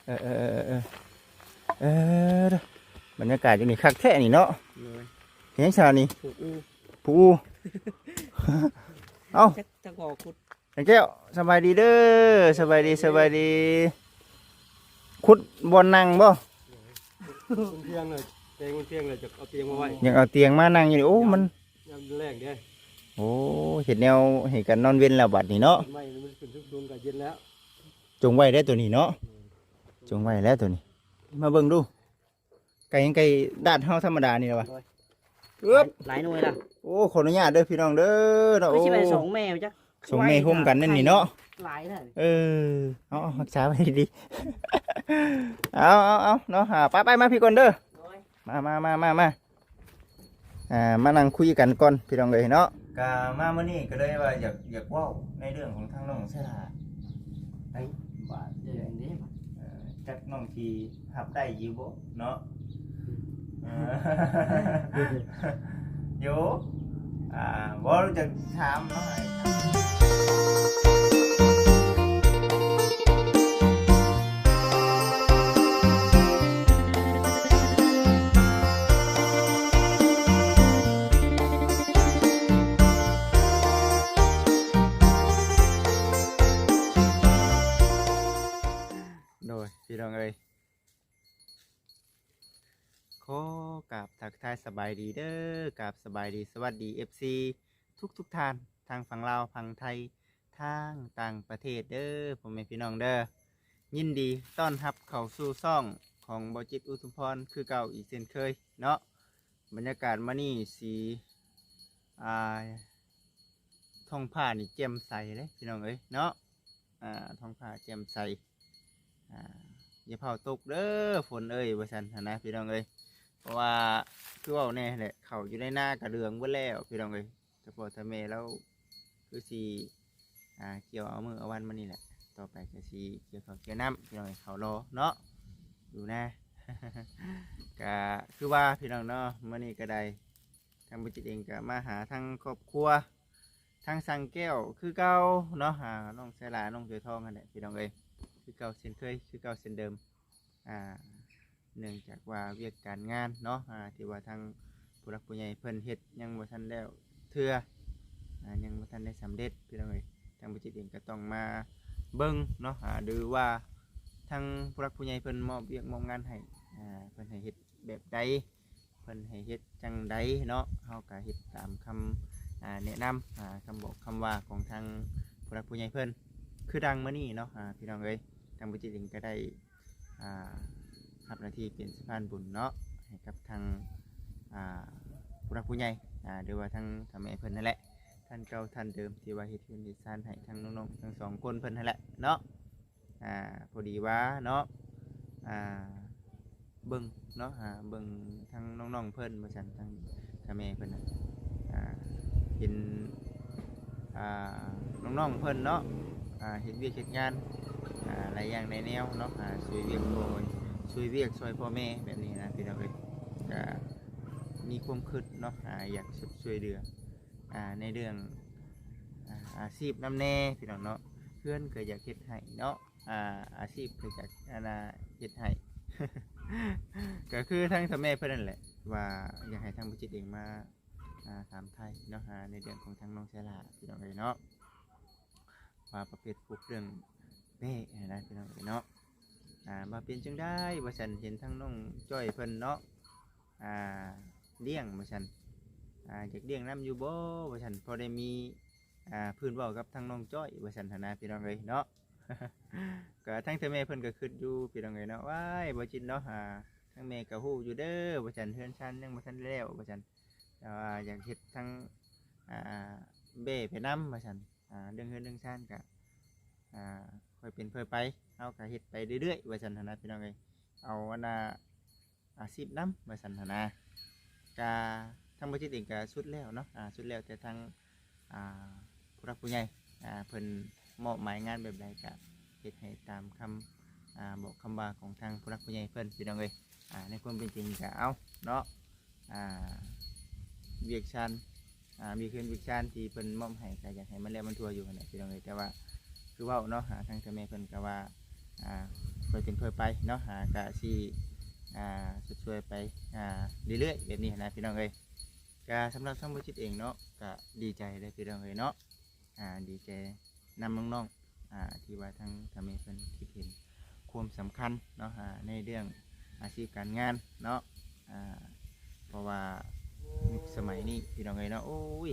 เออเออเออเออเออบรรยากาศอยู่นี่คักแท้นี่เนาะเห็นชานี่ ผูกอู ผู้ เอ้า จะก่อขุด ไอ้แก้วสบายดีเด้อสบายดีสบายดีขุดบอนนั่งบ่ เที่ยงเลยเตียงเที่ยงเลยจะเอาเตียงมาไว้ ยังเอาเตียงมานั่งอยู่นี่โอ้มัน ยามแรงเด้ โอ้เห็นแนวเห็นกันนอนเว้นแล้วบัดนี้เนาะ ไม่มันขึ้นทุกดวงกับเย็นแล้ว จงไว้ได้ตัวนี้เนาะจงไว้แล้วตัวนี้ มาเบิ่งดูไก่ยังไก่ด้านเฮาธรรมดานี่แหละวะเอ๊บ หลายหน่วยละ โอ้ขออนุญาตเด้อพี่น้องเด้อเนาะ ไม่ โอ้ ใช่ไปสองแม่จ้ะ ส่งเมย์ห่มกันนั่นนี่เนาะ หลายเลย เออเอารักษาไว้ดีๆเอาเนาะไปมาพี่ก่อนเด้อมามานั่งคุยกันก่อนพี่น้องเลยเนาะกามาเมื่อนี้ก็เลยว่าอยากเว้าในเรื่องของทางน้องเสถาไอ้บาท เดี๋ยวนี้ จักน้องทีหับได้อยู่บ่เนาะโยบ่รู้จะถามเนาะโดยพี่น้องเอ้ยขอกราบทักทายสบายดีเด้อกราบสบายดีสวัสดี FC ทุกท่านทางฝั่งลาวฝั่งไทยทางต่างประเทศเด้อผมเป็นพี่น้องเด้อยินดีต้อนรับเข้าสู่ซ่องของบจิตอุทุมพรคือเก่าอีกเช่นเคยเนาะบรรยากาศมานี่สีท้องผ้านี่แจ่มใสเลยพี่น้องเอ้ยเนาะท้องผ้าแจ่มใสอย่าเผาตกเด้อฝนเอ้ยว่าซั่นนะพี่น้องเอ้ยเพราะว่าคือว่าแน่แหละเขาอยู่ในหน้ากระเดืองเบิ่แล้วพี่น้องเอ้ยเฉพาะทะเมแล้วคือสีเกี่ยวเอามือเอาวันมานี่แหละต่อไปก็สีเกี่ยวเขาเกี่ยวน้ำพี่น้องเอ้ยเขารอเนาะดูนะ ก็คือว่าพี่น้องเนาะมื่อนี้ก็ได้ทางบุจิตเองก็มาหาทางครอบครัวทางสังแก้วคือเก่าเนาะน้องเสลาน้องเสือทองกันแหละพี่น้องเอ้ยคือเก่าเช่นเคยคือเก่าเช่นเดิมเนื่องจากว่าเวียกการงานเนาะที่ว่าทางผู้รักผู้ใหญ่เพิ่นเฮ็ดยังบ่ทันแล้วเทื่อยังบ่ทันได้สำเร็จพี่น้องเอ้ยทางบุจิตเองก็ต้องมาเบิ่งเนาะดูว่าทางผู้รักผู้ใหญ่เพิ่นมอบเวียกมอบงานให้เพิ่นให้เฮ็ดแบบใดเพิ่นให้เฮ็ดจังใดเนาะเฮาก็เฮ็ดตามคำแนะนำคำบอกคำว่าของทางผู้รักผู้ใหญ่เพิ่นคือดังมื้อนี้เนาะพี่น้องเอ้ยทางบุจิตเองก็ได้รับหน้าที่เป็นสะพานบุญเนาะให้กับทางผู้รักผู้ใหญ่หรือว่าทางทำแม่เพิ่นนั่นแหละท่านเก่าท่านเดิมที่ว่าเฮ็ดเฮือนเฮ็ดซ่านให้ทางน้องๆทั้งสองคนเพิ่นนั่นแหละเนาะพอดีว่าเนาะเบิ่งเนาะเบิ่งทางน้องๆเพิ่นว่าซั่นทางทำแม่เพิ่นน่ะเห็นน้องๆเพิ่นเนาะเฮ็ดเวียกเฮ็ดงานหลายอย่างในแนวเนาะช่วยเวียกช่วยพ่อแม่แบบนี้นะพี่น้องเอ้ยก็มีความคิดเนาะอยากช่วยเหลือในเรื่องอาชีพนำแน่พี่น้องเนาะเพื่อนก็อยากเฮ็ดให้เนาะอาชีพก็อยากเฮ็ดให้ ก็คือทั้งทำแม่เพื่อนนั่นแหละว่าอยากให้ทางบุจิตเองมาถามไทยเนาะในเรื่องของทางน้องเสลาพี่น้องเอ้ยเนาะว่าประเภทพวกเรื่องแม่นะพี่น้องเอ้ยเนาะมาเป็นจังได้ว่าฉันเห็นทั้งน้องจ้อยเพิ่นเนาะเลี้ยงว่าฉันอยากเลี้ยงน้ำอยู่บ่ว่าฉันพอได้มีพื้นเว้ากับทั้งน้องจ้อยว่าฉันนะพี่น้องเอ้ยเนาะ ก็ทั้งเธอแม่เพิ่นก็คิดอยู่พี่น้องเอ้ยเนาะว้ายบ่จิตเนาะทั้งแม่ก็ฮู้อยู่เด้อว่าฉันเฮือนชันยังบ่ทันแล้วว่าฉันแต่ว่าอยากเฮ็ดทั้งเบ้ไปนำว่าฉันเรื่องเฮือนเรื่องชันก็ค่อยเป็นค่อยไปเอาก็เฮ็ดไปเรื่อยๆว่าซั่นนะพี่น้องเอ้ยเอาอาชีพนำว่าซั่นนะกาทางบริษัทเองก็สุดแล้วเนาะสุดแล้วแต่ทางผู้รักผู้ใหญ่เพิ่นมอบหมายงานแบบใดก็เฮ็ดให้ตามคำบอกคำว่าของทางผู้รักผู้ใหญ่เพิ่นพี่น้องเอ้ยในความเป็นจริงก็เอาเนาะเวียกชันมีคืนเวียกชันที่เพิ่นมอบให้ก็อยากให้มันแล้วมันทั่วอยู่นั่นแหละพี่น้องเอ้ยแต่ว่าคือว่าเนาะทางเจ้าแม่เพิ่นก็ว่า ค่อยเป็นค่อยไปเนาะกะสิช่วยไปเรื่อยๆแบบนี้นะพี่น้องเอ้ยก็สำหรับช่างบ่จิตเองเนาะก็ดีใจเลยพี่น้องเอ้ยเนาะดีใจนำน้องๆที่ว่าทั้งทำให้เพิ่นคิดเห็นความสำคัญเนาะในเรื่องอาชีพการงานเนาะเพราะว่ายุคสมัยนี้พี่น้องเอ้ยเนาะโอ้ย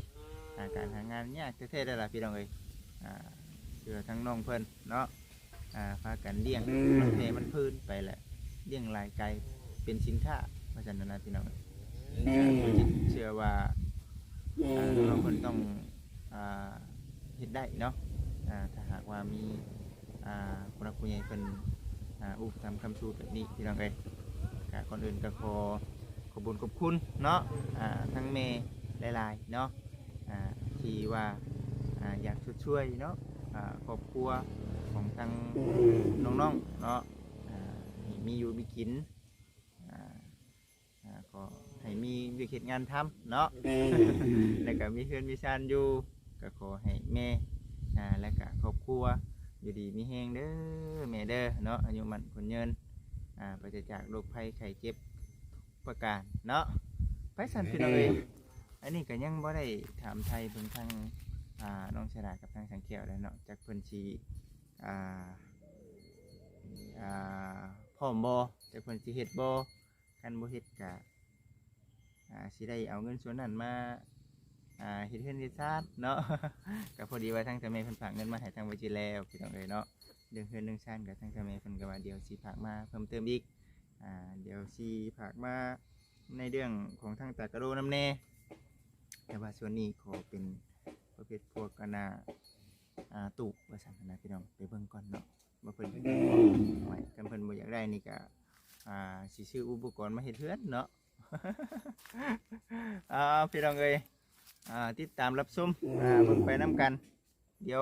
การหางานยากแท้ๆได้ล่ะพี่น้องเอ้ยเชื่อทั้งน้องเพิ่นเนาะพากันเลี้ยงมันเพมันพื้นไปแหละเลี้ยงหลายไก่เป็นสินค้าเพราะฉะนั้นนะพี่น้องเชื่อว่าน้องเพิ่นต้องเฮ็ดได้เนาะถ้าหากว่ามีผู้รักผู้ใหญ่เพิ่นอุปถัมภ์คำชูแบบนี้พี่น้องเอ้ยก่อนอื่นก็ขอบคุญขอบคุณเนาะทั้งแม่หลายๆเนาะที่ว่าอยากช่วยเนาะครอบครัวของทางน้องๆเนาะมีอยู่มีกินก็ให้มีวิธีงานทำเนาะ แล้วก็มีเพื่อนมีชานอยู่ก็ขอให้แม่และก็ครอบครัวอยู่ดีมีแฮงเด้อแม่เด้อเนาะอายุมันคนยืนปราศจากโรคภัยไข้เจ็บประการเนาะไปสั่นพี่น้องเอ้ยอันนี้ก็ยังบ่ได้ถามไทยเพิ่งทางน้องชรากับทางสังเกตแล้วเนาะจากเพิ่นชีพร้อมบ่จากเพิ่นสิเฮ็ดบ่คันบ่เฮ็ดก็สิได้เอาเงินส่วนนั้นมาเฮ็ดเฮือนเฮ็ดชาติเนาะ ก็พอดีว่าทางเจ้าแม่เพิ่นฝากเงินมาให้ทางไว้จิแล้วพี่น้องเอ้ยเนาะเรื่องเฮือนเรื่องชาติก็ทางเจ้าแม่เพิ่นก็ว่าเดี๋ยวสิฝากมาเพิ่มเติมอีกเดี๋ยวสิฝากมาในเรื่องของทางตากะโดน้ำแน่แต่ว่าส่วนนี้ขอเป็นประเภทพวกตู้ว่าซั่นนะพี่น้องไปเบิ่งก่อนเนาะว่าเพิ่นไว้กันเพิ่นบ่อยากได้นี่ก็สิซื้ออุปกรณ์มาเฮ็ดเฮือนเนาะ พี่น้องเอ้ยติดตามรับชมเบิ่งไปน้ำกันเดี๋ยว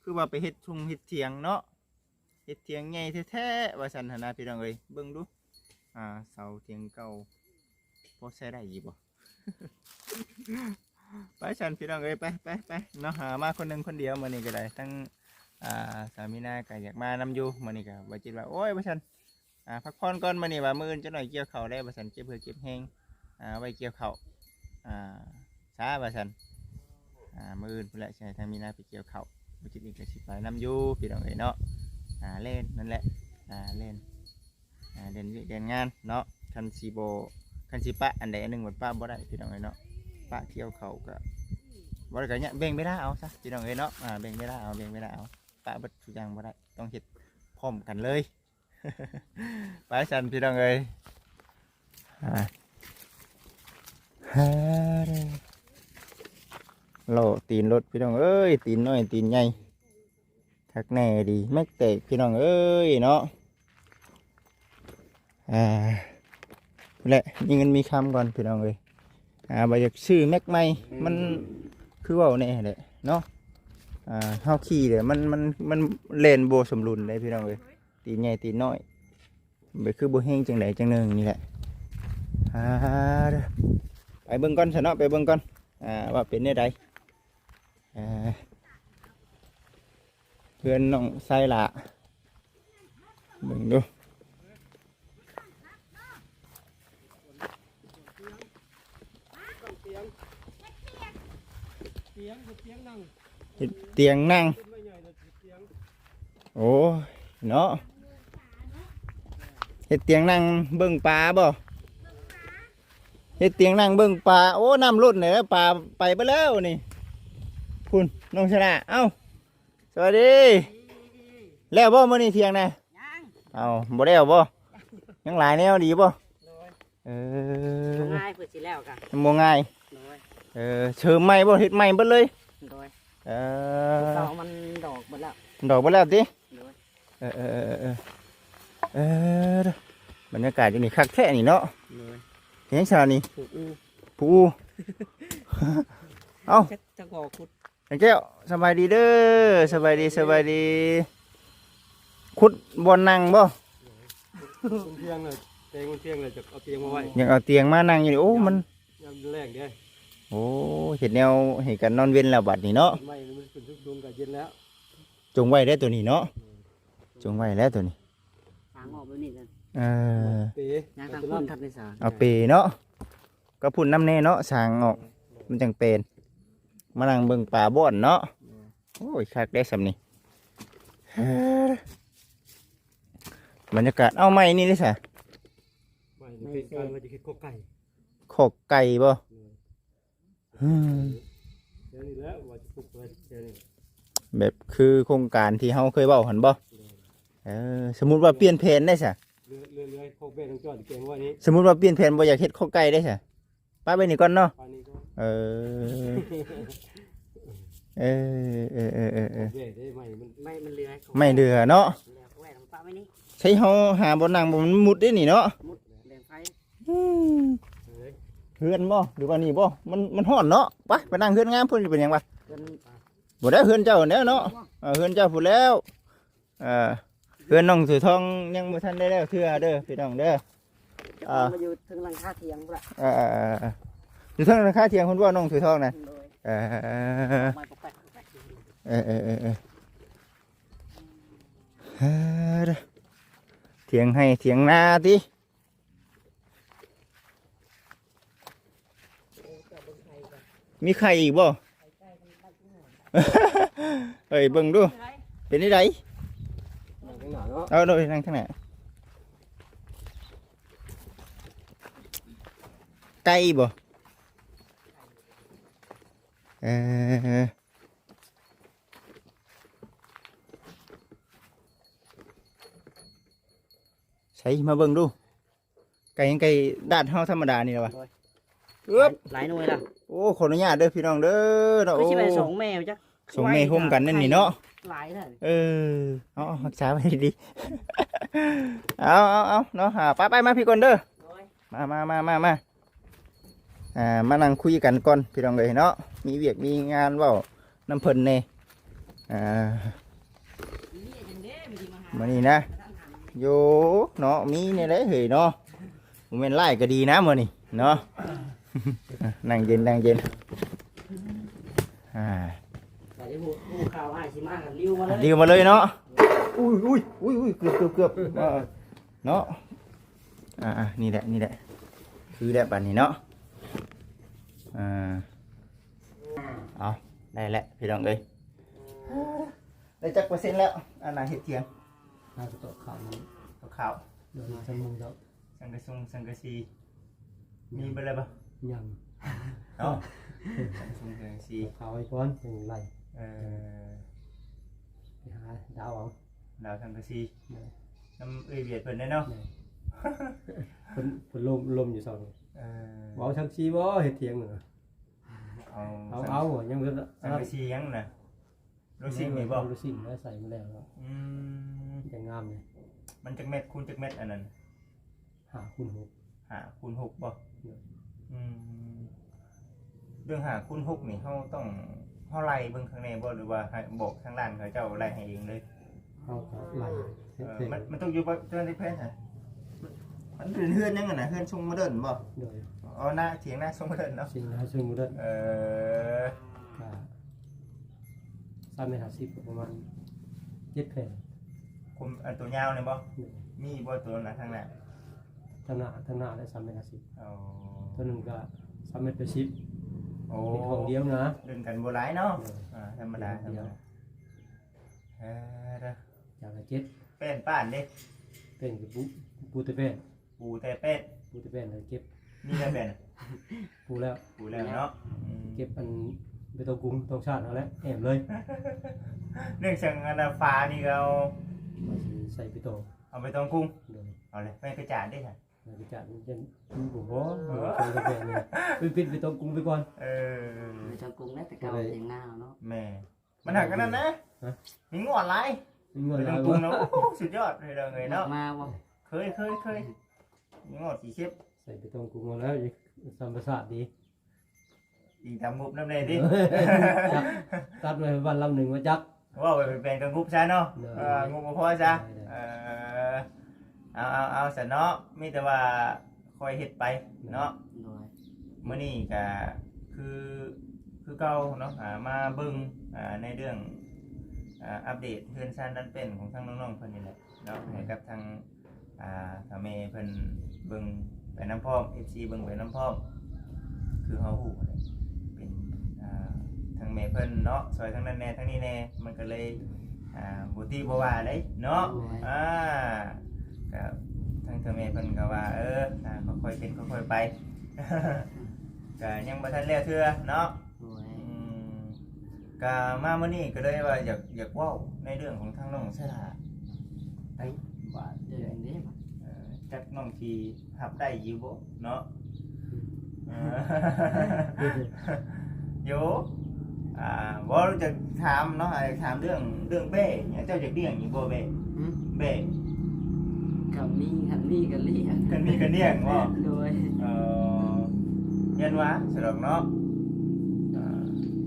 คือว่าไปเฮ็ดทุ่งเฮ็ดเถียงเนาะเฮ็ดเถียงใหญ่แท้ๆว่าซั่นหั่นนะพี่น้องเอ้ยเบิ่งดูเสาเถียงเก่าพอใช้ได้อยู่บ่ ไปฉันพี่น้องเอ้ยไปเนาะมาคนหนึ่งคนเดียวมื้อนี้ก็ได้ทั้งสามีนาก็อยากมานำอยู่มื้อนี้ก็ว่าจิตว่าโอ้ยว่าฉันพักผ่อนก่อนมื้อนี้ว่ามื้ออื่นจะหน่อยเกี่ยวข้าวได้ว่าฉันเก็บเพื่อเก็บแห้งไว้เกี่ยวข้าวช้าว่าฉันมื้ออื่นพุ่นแหละใช่ทางมีนาไปเกี่ยวข้าวว่าจิตนี่ก็สิไปนำอยู่พี่น้องเอ้ยเนาะเล่นนั่นแหละเล่นเรียนงานเนาะคันสิปะอันใดอันหนึ่งหมดปะบ่ได้พี่น้องเอ้ยเนาะปะเกี่ยวเขาก็บ่ได้ก็เนี่ยแบ่งไม่ได้เอาซะพี่น้องเอ้ยเนาะแบ่งไม่ได้เอาปะเบิดทุกอย่างบ่ได้ต้องเฮ็ดพร้อมกันเลย ไปสั่นพี่น้องเอ้ยโลตีนรถพี่น้องเอ้ยตีนน้อยตีนใหญ่ทักแน่ดีแม็กเตกพี่น้องเอ้ยเนาะแหละมีเงินมีคำก่อนพี่น้องเอ้ยบอยากซื้อแม็กใหม่มันคือว่าเนี่ยแหละเนาะเฮาขี่เลยมันเลนโบสมดุลเลยพี่น้องเอ้ยตีนใหญ่ตีนน้อยไปคือโบแห้งจังไหนจังหนึ่งนี่แหละไปเบิ่งก่อนซะเนาะไปเบิ่งก่อนว่าเป็นได้ใดเพื่อนน้องไส้ละเบิ่งดูเตียงนั่งโอ้เนาะเฮ็ดเตียงนั่งเบิ่งปลาบ่เฮ็ดเตียงนั่งเบิ่งปลาโอ้น้ำลดเนี่ยปลาไปแล้วนี่คุณน้องชนะเอ้าสวัสดีแล้วบ่มื้อนี้เที่ยงนะเอาบ่แล้วบ่ยังหลายแนวดีบ่ง่ายเพื่อสิแล้วกัน บ่ง่ายเชิมใหม่บ่เฮ็ดใหม่เบิดเลยดอกมันดอกหมดแล้วติบรรยากาศอยู่นี่คักแท้นี่เนาะเห็นชานี่ผู้เอ้าจะก่อขุดแก้วสบายดีเด้อสบายดีขุดบนนั่งบ่เตียงเลยเตียงเลยจะเอาเตียงมาไว้ยังเอาเตียงมานั่งอยู่นี่โอ้มันยามแรงเด้โอ้เห็นแนวเห็นกันนอนเว้นแล้วบัดนี้เนาะไม่มันเป็นทุกดวงกับเย็นแล้วจงไว้ได้ตัวนี้เนาะจงไว้แล้วตัวนี้ มอบแบบนี้นั่น เออ เป๋ ยางทางพุ่นทับในสา เอาเปเนาะก็พุ่นน้ำแน่เนาะสางออกมันจังเป็นมานั่งเบิ่งป่าบ่อนเนาะโอ้ยคักได้สำนี่บรรยากาศเอาไม้นี่ได้สะ ไม่เป็นการว่าจะคิดโคไก่ ขอกไก่บ่อืม เดี๋ยวนี้แล้วว่าจะปลูกไว้เดี๋ยวนี้ แบบคือโครงการที่เฮาเคยเว้าหั่นบ่สมมุติว่าเปลี่ยนแผนได้ซะ เรือโคกเบ้ทั้งจอดเก่งว่านี้ สมมุติว่าเปลี่ยนแผนบ่อยากเฮ็ดขอกไก่ได้ซะป้าไปนี่ก่อนเนาะ ปานนี้ก็ เออเออ เบ้ได้ไหมมัน มันเลื้อย ไม่เดือเนาะ เลื้อยแหวนปะไว้นี่ ใช้เฮาหาบ่นั่งบ่มันมุดได้นี่เนาะ มุดแดงไฟ เฮ้ย เฮือนบ่หรือว่านี่บ่มันฮ้อนเนาะไปนั่งเฮือนงามพุ่นสิเป็นหยังวะ จน บ่ได้เฮือนเจ้าแน่เนาะเฮือนเจ้าพุ่นแล้วเฮือนน้องถือทองยังบ่ทันได้แล้วเทื่อเด้อพี่น้องเด้อ มาอยู่ถึงหลังคาเถียงพุ่นละ อยู่เทิงราคาเทียงคนว่าน้องถือทองนะ โดย เออ ไม้ปกแปก เถียงให้เถียงนาติมีไข่อีกบ่ เฮ้ยเบิ่งดูเป็นนี่ได ข้างหน้าเนาะ เอาโดยนั่งทางไหนไก่บ่ใส่มาเบิ่งดูไก่ยังไก่ดาดเฮาธรรมดานี่แหละวะเอ๊บ หลายหน่วยละ โอ้ขออนุญาตเด้อพี่น้องเด้อเนาะ ไม่ โอ้ ใช่ไปส่งแมวจ้ะ ส่งแม่ห่มกันนั่นนี่เนาะ หลายเลย เอารักษาไว้ดีๆเอาเนาะไปมาพี่ก่อนเด้อ โดย มามานั่งคุยกันก่อนพี่น้องเลยเนาะมีเวียกมีงานเว้าน้ำเพิ่นเน่มานี่นะโยเนาะมีเนี่ยได้เฮ้ยเนาะผมเป็นไล่ก็ดีนะมื้อนี่เนาะ นั่งเย็นแต่ที่ผู้ข่าวให้สิมากันริ้วมาเลย ดีมาเลยเนาะอุ้ยเกือบเนาะนี่แหละคือได้ปันนี้เนาะเอาได้แหละพี่น้องเอ้ยได้จักเปอร์เซ็นต์แล้วอันไหนเห็ดเทียง น่าจะตกข่าวนี้ ข้าว เดี๋ยวจะมึงแล้ว สังกะสีมีเบอร์อะไรบ้าง ยัง เนาะสังกะสี ข่าวไอ้ก้อนเป็นไร ไปหาดาวเอา ดาวสังกะสีน้ำเวียดเพิ่นได้เนาะ คนลมอยู่สอง เออ บอกชักชีบ่เห็ดเทียงเหรอ เอาหัวยังเพิ่น สังกะสียังน่ะรู้สิ่งนี่บ่ รู้สิ่งแล้วใส่มาแล้วจะงามเลย มันจักเม็ดคูณจักเม็ดอันนั้น หาคุณหก คูณ6บ่เรื่องคูณ6นี่เฮาต้องเฮาไล่เบิ่งข้างในบ่หรือว่าให้บอกทางร้านเขาเจ้าไล่ให้เองเลย เอาไหล มันต้องอยู่บ่เทื่อนที่เพิ่นฮะมันเป็นเฮือนยังน่ะเฮือนทรงโมเดิร์นบ่ โดย อ๋อหน้าเถียงหน้าทรงโมเดิร์นเนาะ สิ่งที่ช่วยมุดได้350ประมาณ7แผ่น คุมอันตัวยาวนี่บ่มีบ่ตัวน่ะทางหน้า ทางหน้าได้350 อ๋อ ตัวนึงก็310 โอ้ เป็นของเดียวนะ เดินกันบ่หลายเนาะธรรมดาเด้อ อย่างละ7 เป็นป้านเด้ เป็นกับปูตะเป็น ปูแต่เป็ด ปูตะเป็นเลยเก็บ นี่ก็เป็น ปูแล้ว ปูแล้วเนาะ เก็บอันไปตองกุ้งตองชาติเอาแล้วแอบเลย เนื่องจากอันดับฟ้านี่เรา มาสิใส่ไปตอง เอาไปตองกุ้ง โดย เอาเลยไม่กระจาดได้ค่ะ แล้วก็จัดยันบุบบ่ตองตะเป็นเนี่ยเป็นไปตองกุ้งไปก่อน ในจังกรุงแล้วแต่เก่าเสียงหน้าเนาะ แม่มันหักกันนั่นนะมีงอนไร มีเงิน ไปต แล้ อง ว กุ้งเนาะสุดยอดเลยเนาะ มาบ่ เคยมีงอดกี่คลิป ใส่ไปตองกุ้งมาแล้วสัมภาษณ์ดี อีกทำงุบน้ำเลยดิ ตัดไว้วันลำหนึ่งมาจัก ว่าไปเป็นกระงุบซะเนาะงุบพอซะเอาซะเนาะมีแต่ว่าคอยเฮ็ดไปเนาะ โดย มื้อนี้ก็คือเก่าเนาะมาเบิ่งในเรื่องอัปเดตเฮือนซ่านนั้นเป็นของทางน้องๆเพิ่นนี่แหละเนาะให้กับทาง ถ้าแม่เพิ่นเบิ่งไปน้ำพร้อม FC เบิ่งไปน้ำพร้อมคือเฮาฮู้เลยเป็นทั้งแม่เพิ่นเนาะซอยทั้งนั้นแน่ทั้งนี้แน่มันก็เลยบ่ตีบ่ว่าเด้เนาะก็ทั้งเธอแม่เพิ่นก็ว่าค่อยๆเป็นค่อยๆไป ก็ยังบ่ทันแล้วเทื่อเนาะก็มามื้อนี้ก็เลยว่าอยากเว้าในเรื่องของทางน้องเสถาได้ว่า เดือนนี้ จักน้องที่รับได้อยู่บ่เนาะอยู่บ่รู้จะถามเนาะถามเรื่องเบ้เนี่ยเจ้าจะเลี้ยงอยู่บ่เบ้เบ้ กับมีกันเลี้ยง กันมีกันเลี้ยงบ่ โดย ยันว่าสดอกเนาะ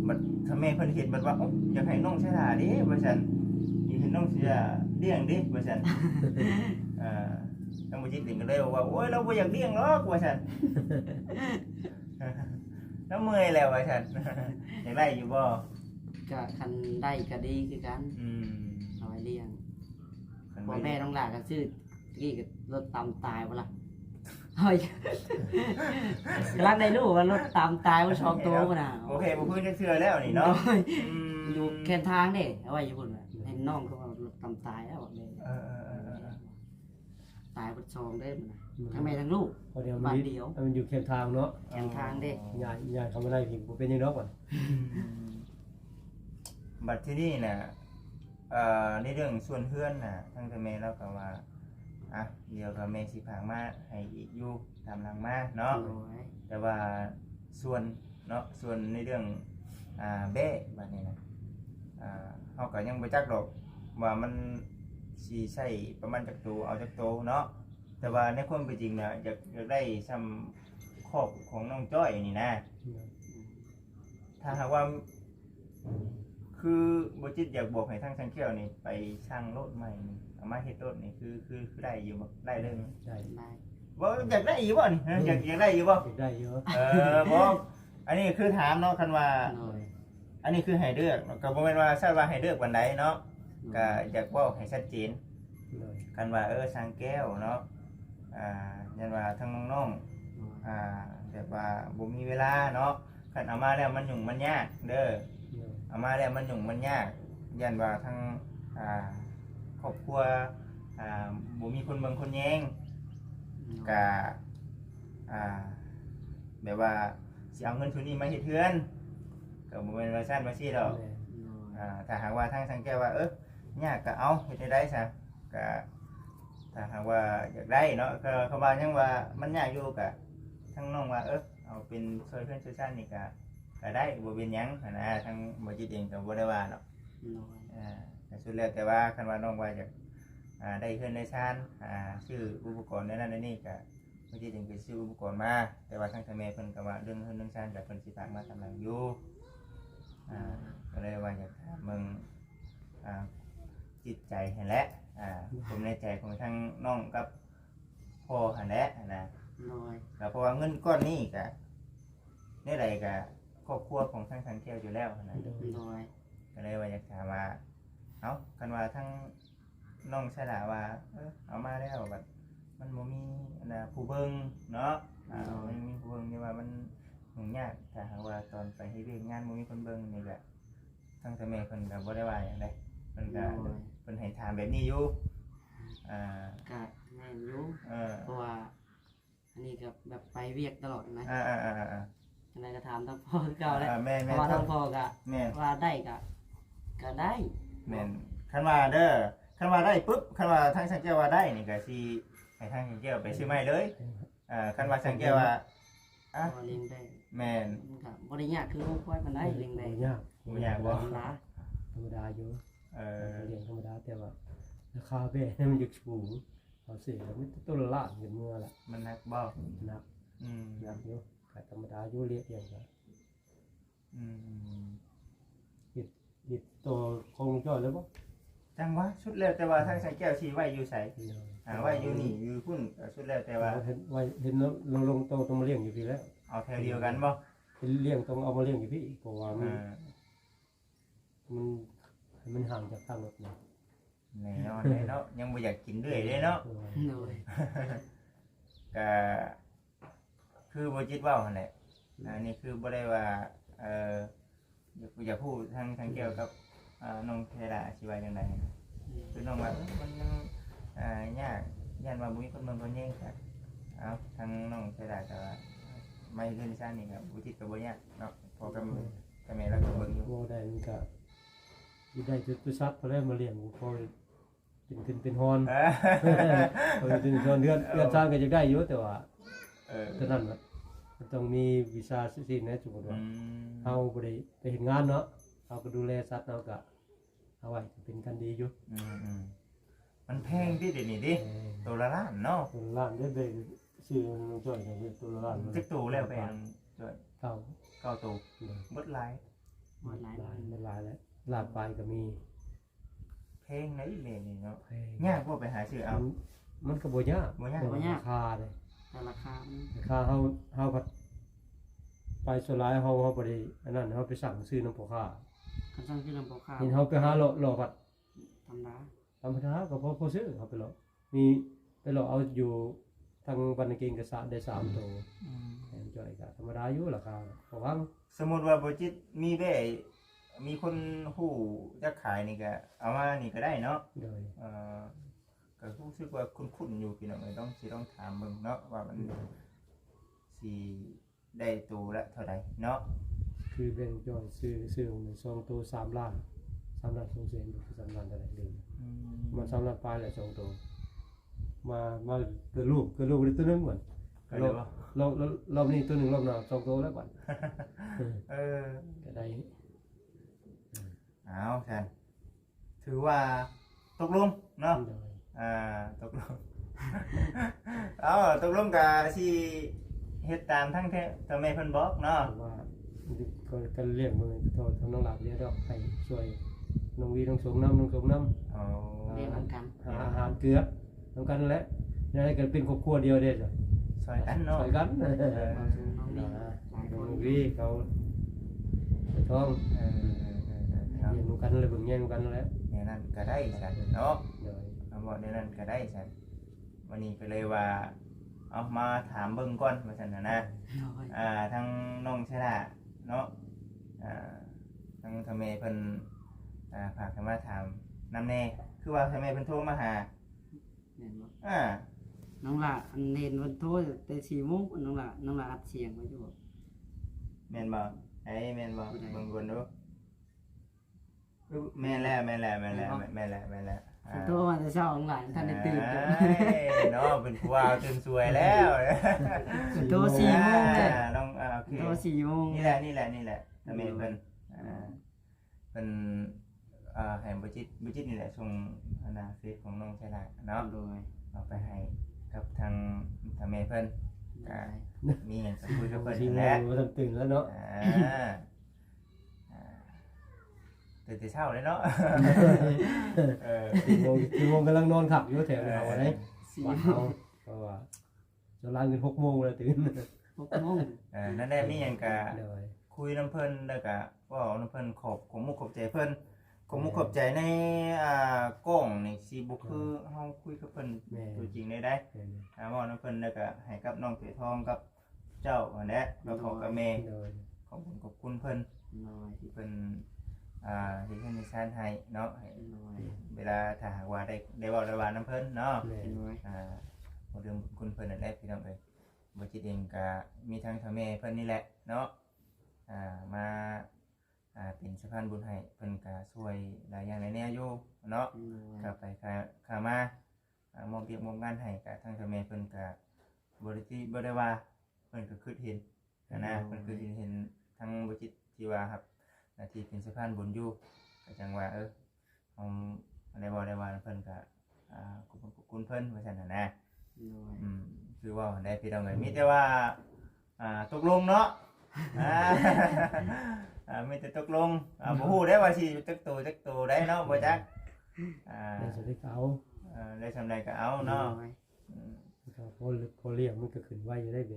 มันถ้าแม่เพิ่นเห็นมันว่าอยากให้น้องเสถาดิว่าซั่นอยากให้น้องเสียเลี้ยงดิว่าซั่นทั้งบ่จิตถึงก็เลยว่าโอ๊ยเราบ่อยากเลี้ยงหรอกว่าซั่นแล้วเมื่อยแล้วว่าซั่นอยากได้อยู่บ่ ก็คันได้ก็ดีคือกันเอาไว้เลี้ยงพ่อแม่น้องหลานก็ซื้อกี้ก็รถตามตายบ่ล่ะเฮ้ยรักได้รู้ว่ารถตามตายว่าชอบตัวบ่น่ะ โอเคบ่พื้นจะเชื่อแล้วนี่เนาะ อยู่แค่ทางเด้เอาไว้อยู่พุ่นน่ะให้น้องเขาเอารถตามตายแล้วบอกเลยตายบ่ชองได้มันน่ะทั้งแม่ทั้งลูก พอเดียว บ้านเดียว มันอยู่เคียงทางเนาะ แค่ทางเด้ ยายทำอะไรผิดบ่เป็นยังดอกว่ะ บัดที่นี่น่ะในเรื่องส่วนเพื่อนน่ะทั้งแต่แม่แล้วก็ว่าเดี๋ยวก็แม่สิพามาให้อีกอยู่ตามหลังมาเนาะแต่ว่าส่วนเนาะส่วนในเรื่องเบ้บัดนี้นะเฮาก็ยังบ่จักดอกว่ามันสิใช้ประมาณจักโตเอาจักโตเนาะแต่ว่าในความเป็นจริงน่ะอยากได้ซ้ำครอบของน้องจ้อยนี่นะถ้าหากว่าคือบ่จิตอยากบอกให้ทางช่างเขี้ยวนี่ไปช่างรถใหม่นี่เอามาเฮ็ดรถนี่คือได้อยู่บ่ได้เลยมั้ย ได้ บ่อยากได้อยู่บ่นี่อยากได้อยู่บ่ ได้เยอะ บ่อันนี้คือถามเนาะคันว่าอันนี้คือให้เลือกก็บ่แม่นว่าทราบว่าให้เลือกวันใดเนาะก็อยากเว้าให้ชัดเจนคันว่าช่างแก้วเนาะยันว่าทั้งน้องๆแบบว่าบ่มีเวลาเนาะคันเอามาแล้วมันยุ่งมันยากเด้อเอามาแล้วมันยุ่งมันยากยันว่าทั้งครอบครัวบ่มีคนเบิ่งคนแยงก็แบบว่าสิเอาเงินทุนนี้มาเฮ็ดเฮือนก็บ่แม่นว่าซั่นว่าซี่ดอกถ้าหากว่าทางสังแก้วว่ายากก็เอาเฮ็ดได้ซะก็ถ้าหากว่าอยากได้เนาะก็เขาว่ายังว่ามันยากอยู่ก็ทั้งน้องว่าเอาเป็นช่วยเพื่อนช่วยชาตินี่ก็ได้บ่เป็นหยังนะทั้งบ่จิตเองก็บ่ได้ว่าเนาะแต่สุดแล้วแต่ว่าคันว่าน้องว่าอยากได้เพื่อนได้ชาติซื้ออุปกรณ์นั้นนี่ก็บ่จิตเองก็ซื้ออุปกรณ์มาแต่ว่าทางแม่เพิ่นก็ว่าเรื่องเพื่อนเรื่องชาติก็เพิ่นสิฝากมาทำหลังอยู่ก็เลยว่าอยากถามมึงจิตใจเห็นแล้วผมในใจของทั้งน้องกับพ่อหันแหละนะแล้วเพราะว่าเงินก้อนนี้กะนี่ไรกะครอบครัวของทั้งแก้วอยู่แล้วนะก็เลยว่าอยากถามว่ากันว่าทั้งน้องชายว่าเอามาแล้วแบบมันบ่มีผู้เบิ่งเนาะมันมีผู้เบิ่งนี่ว่ามันยุ่งยากถ้าหากว่าตอนไปให้เวียกงานบ่มีคนเบิ่งนี่แหละทั้งแม่เพิ่นก็บ่ได้ว่าหยังไดเพิ่นก็เพิ่นให้ถามแบบนี้อยู่ก็แม่นอยู่เพราะว่าอันนี้ก็แบบไปเวียกตลอดนะอะไรก็ถามทั้งพ่อเก่าแล้วเพราะว่าทั้งพ่อก็ว่าได้ก็ได้แม่นคันว่าเด้อคันว่าได้ปุ๊บคันว่าทางช่างแก้วว่าได้นี่ก็สิให้ทางช่างแก้วไปซื้อไม้เลยคันว่าช่างแก้วว่าเลี้ยงได้แม่นก็บ่ได้ยากคือควายปานใดเลี้ยงได้ยากบ่ยากบ่ธรรมดาอยู่เลี้ยงธรรมดาแต่ว่าราคาแพงมันอยู่สูงเอาสิแล้วมันต้นละล้านเงินเมื่อละมันหนักบ่หนักหนักอยู่ก็ธรรมดาอยู่เลี้ยงก็หิดตัวคงจ่อยแล้วบ่จังว่าชุดแล้วแต่ว่าทางช่างแก้วชี้ไว้อยู่ไสไว้อยู่นี่อยู่พุ่นชุดแล้วแต่ว่าเห็นลงโตต้องมาเลี้ยงอยู่พี่แล้วเอาแถวเดียวกันบ่เลี้ยงต้องเอามาเลี้ยงอยู่พี่เพราะว่ามันห่างจากทางรถนะ แน่นอนเลยเนาะยังบ่อยากกินเรื่อยเลยเนาะ โดย ก็คือบ่จิตเว้าหั่นแหละอันนี้คือบ่ได้ว่าอยากพูดทางเกี่ยวกับน้องเทดาสิว่าจังไดคือน้องว่ามันยังยากย่านว่าบ่มีคนเบิ่งคนแย่งครับเอาทางน้องเทดาก็ไม่เรื่องซ่านนี่ครับบ่จิตก็บ่ยากเนาะพอกับแม่แล้วก็เบิ่งอยู่ บ่ได้มันก็สิได้จุดซัดพอแล้วมาเลี้ยงพอเป็นขึ้นเป็นฮอนพอเป็นฮอนเดือนสร้างก็จะได้อยู่แต่ว่าฉะนั้นมันต้องมีวีซ่าสินะสมมุติว่าเฮาบ่ได้ไปเฮ็ดงานเนาะเฮาก็ดูแลสัตว์เฮาก็เอาไว้เป็นกันดีอยู่ มันแพงดิเดี๋ยวนี้ดิตัวละล้านเนาะ ตัวล้านได้ไปซื้อจ่อยเนี่ยตัวล้าน จักตัวแล้วแพงจ่อย เก่า 9ตัวเบิดหลาย หมดหลาย มันหลายแล้วลาดไปก็มี แพงไหนเลยนี่เนาะ แพง ยากบ่ไปหาซื้อเอา มันก็บ่ยาก บ่ยาก แต่ว่าราคาเลย แต่ราคามัน ราคาเฮาพัดไปส่วนหลายเฮาบ่ได้อันนั้นเฮาไปสั่งซื้อน้ำพ่อค้า คันสั่งที่ลำบากข้าว เห็นเฮาไปหาเลาะพัด ธรรมดา ธรรมดาก็พอซื้อเฮาไปเลาะมีไปเลาะเอาอยู่ทางบ้านเก่งก็สะได้3ตัวแถมจ่อยก็ธรรมดาอยู่ราคาพอฟัง สมมุติว่าบ่จิตมีแบ่มีคนฮู้จะขายนี่ก็เอามานี่ก็ได้เนาะ โดย ก็รู้สึกว่าคุ้นๆอยู่พี่น้องต้องถามเบิ่งเนาะว่ามันสิได้ตัวละเท่าใดเนาะ คือแบ่งจ่อยซื้อ2ตัว3ล้าน3ล้าน2แสนบ่คือ3ล้านเท่าไหร่เดือนมา3ล้านปลายแหละ2ตัวมาเกิดลูกได้ตัวนึงก่อน ก็เลยว่าร อบนี้ตัวนึงรอบหน้า2ตัวแล้วก่อน ก็ได้ เอาท่านถือว่าตกลงเนาะ โดย ตกลง ตกลงกับที่เฮ็ดตามทั้งทำไมเพิ่นบอกเนาะ ว่าก็เลี้ยงมือโทษทำน้องหลับเลี้ยงดอกให้ช่วยน้องวีน้องสงน้ำ อ๋อ เรียนเหมือนกัน หาอาหารเกลือน้ำกันนั่นแหละนี่ให้กันเป็นครอบครัวเดียวเด้จ้ะ ซอยกันเนาะ ช่วยกัน เราสู่น้องนี่หลายค น้ น องวีเขาไปท้อง ครับ เลี้ยงกันเลยเบิ่งแย่งกันนั่นแหละ เนี่ยนั่นก็ได้สันเนาะ โดย เอาบอกเนี่ยนั่นก็ได้สันวันนี้ก็เลยว่าเอามาถามเบิ่งก่อนว่าซั่นน่ะนะ โดย ทั้งน้องชะดาเนาะทั้งทำไมเพิ่นฝากมาถามนำแน่คือว่าทำไมเพิ่นโทรมาหา เห็นบ่ อ่า น้องละอันเห็นวันโทษแต่4 โมงน้องละอัดเสียงไว้อยู่ แม่นบ่ไอ้แม่นบ่เบิ่งก่อนดูแม่นแล้วโทรมาแต่เช้าน้องละท่านได้ตื่นอยู่ เนาะเป็นผู้ว่าตื่นสวยแล้ว โทร4 โมงจ้ะ น้องโอเค โทร4 โมง นี่แหละทำไมเพิ่นเป็นให้บุจิตนี่แหละส่งอนาเฟซของน้องชายละเนาะ โดย เอาไปให้กับทางทำไมเพิ่น ได้ มีอย่างจะคุยกับเพิ่น 4 โม แหล้ว งบ่ทันตื่นแล้วเนาะ ตื่นแต่เช้าเลยเนาะ 4 โมงกำลังนอนขับอยู่แถวเราได้ 4 บ้าน โม เฮาง เพราะว่าจะล้างกัน6 โมงแล้วตื่น 6 โมง นั่นแหละมีอย่างกะ โดย คุยน้ำเพิ่นแล้วก็เว้าน้ำเพิ่นของมุกขอบใจเพิ่นของมุกขอบใจในกล้องนี่สิบ่คือเฮาคุยกับเพิ่นตัวจริงได้ ว่าน้ำเพิ่นแล้วก็ให้กับน้องเตยทองกับเจ้าอันนี้แล้วขอกับแม่ โดย ขอบคุณเพิ่น โดย ที่เพิ่นที่เพิ่นมีชานให้เนาะให้ โดย เวลาถ้าหากว่าได้เว้าได้ว่าน้ำเพิ่นเนาะ แม่ โดย บ่ลืมคุณเพิ่นนั่นแหละพี่น้องเอ้ยบ่จิตเองก็มีทั้งพ่อแม่เพิ่นนี่แหละเนาะมาเป็นสะพานบุญให้เพิ่นก็ช่วยหลายอย่างหลายแนวอยู่เนาะ ข้าไปข้ามามองเรียกมองงานให้กับทางทำเมเพิ่นกับบริว่าเพิ่นก็คือเห็นนะเพิ่นคือเห็นทางบริจิตที่ว่าครับนาทีเป็นสะพานบุญอยู่ก็จังว่าของอะไรบ่ได้ว่าเพิ่นก็ขอบคุณเพิ่นว่าซั่นน่ะนะคือว่าได้พี่น้องเอ้ยมีแต่ว่าตกลงเนาะมีแต่ตกลงบ่ฮู้ได้ว่าสิจักโตได้เนาะบ่จักได้สติเอา ได้ทำไรก็เอาเนาะ ก็พอเลี้ยงมันก็ขึ้นไว้อยู่ได้เบ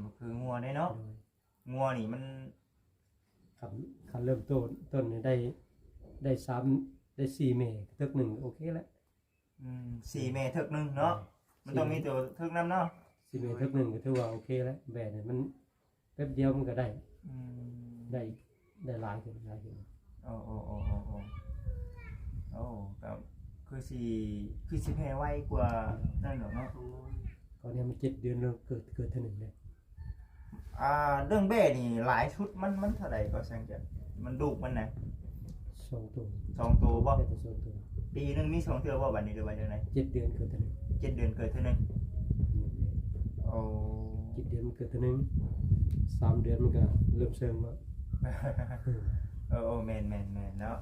มันคืองัวได้เนาะงัวนี่มัน คันเริ่มต้นนี่ได้ ได้4เมตรตึกหนึ่งโอเคแล้ว 4 เมตรทึกหนึงเนาะมันต้องมีตัวทึกนำเนาะ 4เมตรตึกหนึ่งก็ถือว่าโอเคแล้วแบะเนี่ยมันแป๊บเดียวมันก็ได้ ได้ได้หลายขึ้นหลายขึ้น โอ้ครับคือสิแพ้ไวกว่านั่นเหรอเนาะ ตอนนี้มัน7 เดือนแล้วเกิดเท่านึงเลย เรื่องเบ้นี่หลายชุดมันเท่าไหร่ก็แซงจะมันดุมันน่ะ 2 ตัว 2 ตัวบ่ ได้แต่2 ตัว ปีนึงมี2เทื่อบ่บัดนี้หรือว่าจังได๋ 7 เดือนเกิดเท่านึง 7 เดือนเกิดเทื่อนึงโอ้ 7 เดือนมันเกิดเท่านึง3 เดือนมันก็เริ่มเสริมแล้ว แม่นเนาะ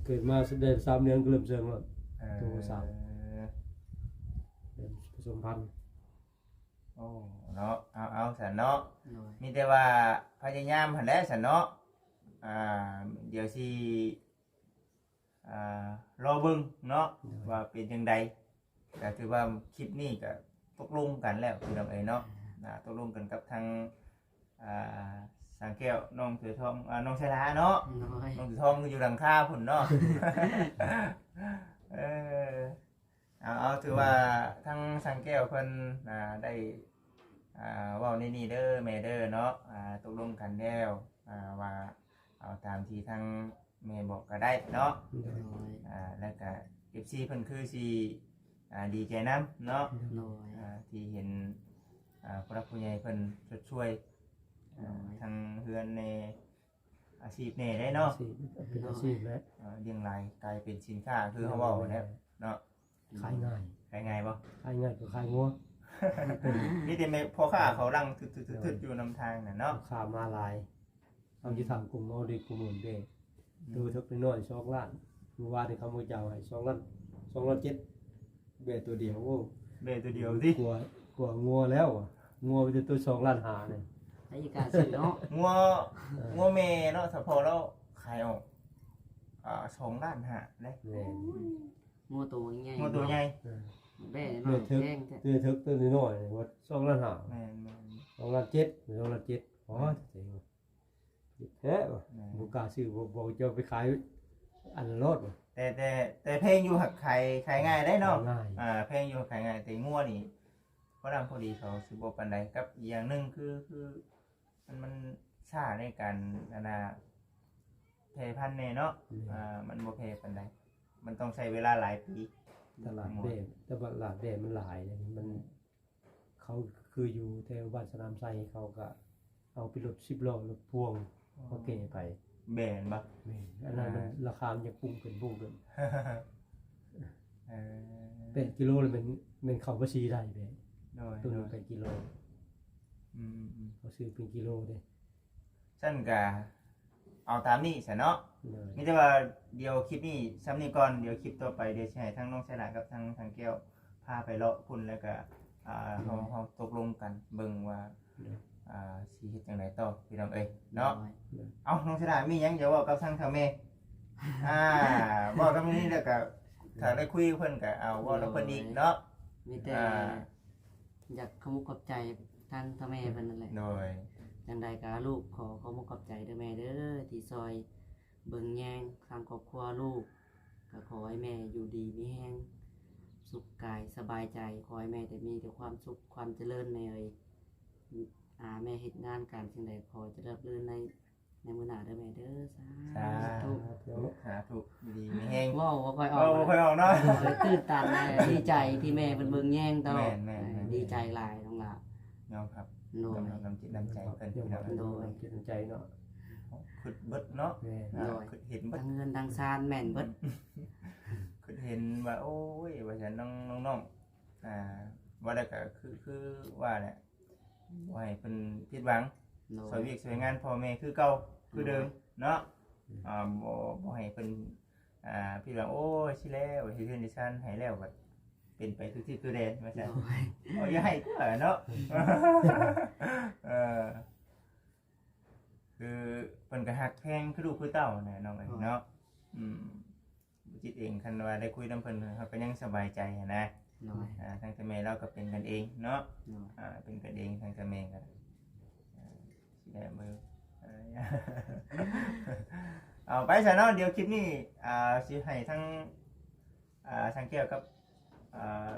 เกิดมาได้3 เดือนก็เริ่มเสริมแล้ว ตัวสาว เริ่มผสมพันธุ์ โอ้เนาะเอาสันเนาะ โดย มีแต่ว่าพยายามหั่นแหละสันเนาะเดี๋ยวสิรอเบิ่งเนาะว่าเป็นจังไดก็ถือว่าคลิปนี้ก็ตกลงกันแล้วพี่น้องเอ้ยเนาะตกลงกันกับทางสังแก้วน้องเสือทองน้องชายลาเนาะ โดย น้องเสือทองอยู่หลังคาพุ่นเนาะ เอาถือว่าทั้งสังแก้วเพิ่นได้เว้านี่เด้อแม่เด้อเนาะตกลงกันแล้วว่าเอาตามที่ทั้งแม่บอกก็ได้เนาะ โดย แล้วก็ FC เพิ่นคือสิดีใจนํเนาะ โดย ที่เห็นผู้รักผู้ใหญ่เพิ่นช่วยทางเฮือนในอาชีพแน่ได้เนาะ เป็นอาชีพแล้ว เลี้ยงรายกลายเป็นสินค้าคือเขาบอกแล้วเนาะ ขายง่าย ขายไงบ่ ขายง่ายกว่าขายงัว นี่แต่ไม่พอค้าเขาลังทึดอยู่นำทางน่ะเนาะ ราคามาลายเอาที่ทำกลุ่มเอาดีกลุ่มหมุนเด้ดูทุกน้อย2 ล้านเมื่อวานที่เขามาเจ้าให้2 ล้าน2 ล้าน 7เบ็ดตัวเดียวโอ้ เบตัวเดียวสิ กลัวงัวแล้วอะงัวเป็นตัว2 ล้าน5เนี่ย ไอ้การซื้อเนาะ งัวแม่เนาะถ้าพอเราขายออก2 ล้าน5ได้ แม่น งัวตัวใหญ่ งัวตัวใหญ่ แม่น้ เบ็ อ ด ย ทึก แจ้งแท้ ตัวน้อยๆว่า2 ล้าน5 แม่น 2 ล้าน 7 2 ล้าน 7อ๋อเจ๋งว่ะแท้ว่ะบ่กล้าซื้อบ่จะไปขายอันละรถว่ะ แต่เพลงอยู่หักขายง่ายได้เนาะ ง่าย เพลงอยู่ขายง่ายแต่งัวนี่พอดำพอดีเขาสิบ่ปานใดกับอีกอย่างหนึงคือมันช้าในการแพร่พันธุ์แน่เนาะมันบ่แพร่ปานใดมันต้องใช้เวลาหลายปี ตลาดแดงแต่ตลาดแดงมันหลายเลยมันเขาคืออยู่แถวบ้านสนามไซเขาก็เอาไปรถ10 ล้อรถพ่วงมาเก๋ไป แบนบ่ แม่นอันนั้นมันราคามันจะพุ่งขึ้น8 กิโลเลยมันเข้าภาษีได้แม่ โดย ตัวนึง8 กิโล อืม เขาซื้อเป็นกิโลเด้ ฉันก็เอาตามนี้ซะเนาะ เลย มีแต่ว่าเดี๋ยวคลิปนี้ซ้ำนี้ก่อนเดี๋ยวคลิปต่อไปเดี๋ยวสิให้ทั้งน้องชายหลานกับทางแก้วพาไปเลาะพุ่นแล้วก็เฮาตกลงกันเบิ่งว่าสิเฮ็ดจังไดต่อพี่น้องเอ้ยเนาะเอาน้องชายหลานมีหยังจะเว้ากับทางเฒ่าแม่บอกกับนี้แล้วก็ถ้าได้คุยกับเพิ่นก็เอาเว้ากับเพิ่นอีกเนาะ มีแต่อยากขอบขอบใจทางพ่อแม่เพิ่นนั่นแหละ โดย จังใดก็ลูกขอขอบขอบใจเด้อแม่เด้อที่ซอยเบิ่งแยงทางครอบครัวลูกก็ขอให้แม่อยู่ดีมีแฮงสุขกายสบายใจขอให้แม่แต่มีแต่ความสุขความเจริญแม่เอ้ยแม่เฮ็ดงานการสิ่งใดขอจะรับรื่นในมื้อหน้าเด้อแม่เด้อสาธุ ถูกดีมีแฮง ว้าวบ่ค่อยออ บ่ ก ค่อยออกเนาะ ตื่นตันเลยดีใจที่แม่เป็นเบิ่งแย่งตลอด แม่น ดีใจหลายน้องละ ยอมครับ โดย น้ำจิตน้ำใจเพิ่น เดี๋ยว พี่น้อง มาดูจิตใจเนาะ ขึ้นเบิดเนาะ แม่ ขึ้นเห็นเบิด ทั้งเงินทั้งซานแม่นเบิด ขึ้นเห็นว่าโอ้ยว่าฉันน้องว่าแล้วก็คือว่าเนี่ยบ่ให้เพิ่นผิดหวัง โด สวย ย เวียกสวยงานพ่อแม่คือเก่าคือเดิมเนาะบ่ให้เพิ่นผิดหวังโอ้ยสิแล้วสิเฮ็ดดิฉันให้แล้วก็เป็นไปทุกที่ทุกแดนว่าซั่น โดย อย่าให้ก็เนาะ คือเพิ่นก็ฮักแพงคือลูกคือเต้าน่ะน้องเอ้ยเนาะจิตเองคันว่าได้คุยนำเพิ่นเขาก็ยังสบายใจนะ โดย ทางแม่เราก็เป็นกันเองเนาะ โดย เป็นกันเองทางแม่ก็สิได้มือ เอาไปซะเนาะเดี๋ยวคลิปนี้สิให้ทั้งทางแก้วกับ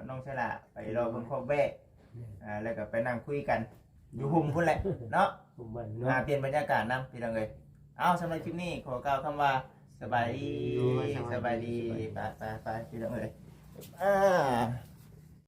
น้องชละไปรอเบิ่งครอบแว่แล้วก็ไปนั่งคุยกันอยู่หุ่มพุ่นแหละเนาะ ผมไปเนาะ เปลี่ยนบรรยากาศนำพี่น้องเอ้ยเอาสำหรับคลิปนี้ขอกล่าวคำว่าสบายดีสบายดีไปพี่น้องเอ้ย